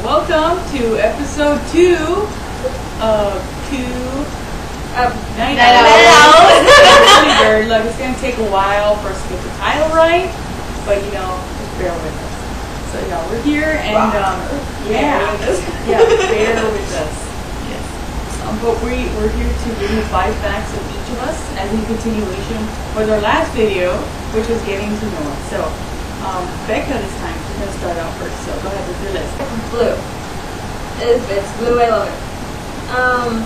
Welcome to episode 2 of Night Owl. Look, it's gonna take a while for us to get the title right, but you know, just bear with us. So yeah, we're here and bear with us. Yes. But we're here to give you 5 facts of each of us as a continuation with our last video, which was getting to know us. So Becca this time, she's gonna start out first. So go ahead with your list. Blue. It's blue, I love it. I'm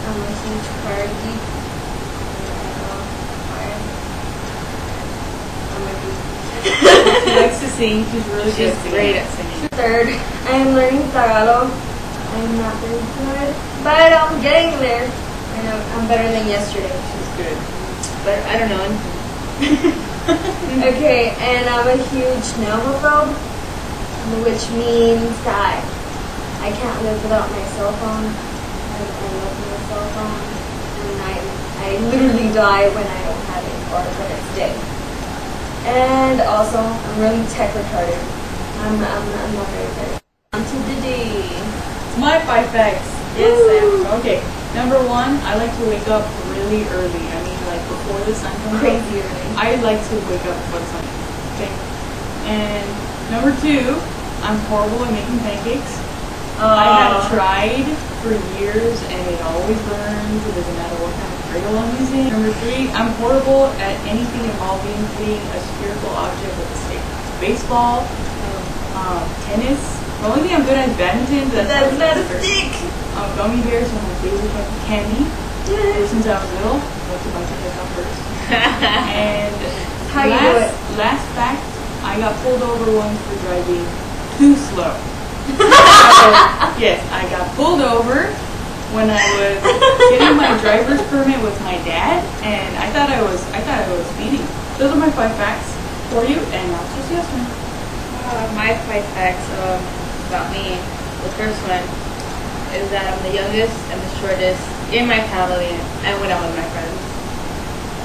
a huge car geek. She likes to sing. She's really good. She's great at singing. Third, I'm learning Tagalog. I'm not very good, but I'm getting there. I know I'm better than yesterday. She's good. But I don't know anything. Okay, and I'm a huge nomophobe, which means that I can't live without my cell phone. I love my cell phone, and I literally die when I don't have it or when it's dead. And also, I'm really tech retarded. I'm not very good. On to the day. It's my 5 facts. Yes, Sam. Okay. Number 1, I like to wake up really early. I mean, like before the sun comes up. Crazy early. I like to wake up before the sun comes up. Okay. And number 2, I'm horrible at making pancakes. I have tried for years and it always burns. It doesn't matter what kind of griddle I'm using. Number 3, I'm horrible at anything involving hitting a spherical object with a stick. Baseball, tennis. The only thing I'm good at is badminton. That's not a stick. Gummy bears are my favorite type of candy. Ever since I was little, I like to bite the out first. And how you do it? Last fact, I got pulled over once for driving too slow. Yes, I got pulled over when I was getting my driver's permit with my dad, and I thought I was speeding. Those are my 5 facts for you, and now it's just yes one. My 5 facts about me. The first one is that I'm the youngest and the shortest in my family, and when I'm with my friends.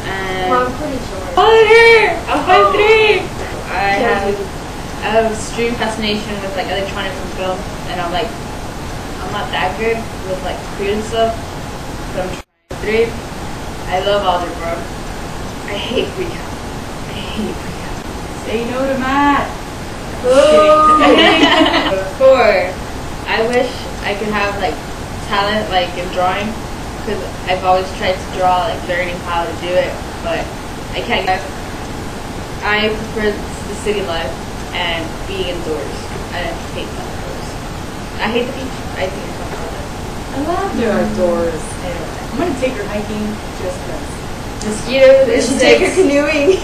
And Well, I'm pretty short. I'm 5'3". I have a extreme fascination with like electronics and film, and I'm not that good with like computer stuff, but I'm trying. 3, I love algebra. I hate recalc. Say no to math. 4, I wish I could have like talent like in drawing, because I've always tried to draw, like learning how to do it, but I can't. I prefer the city life and being indoors. I hate the outdoors. I hate the beach. I think it's fun. I love the outdoors. I'm gonna take her hiking just because. Mosquitoes. You should take her canoeing.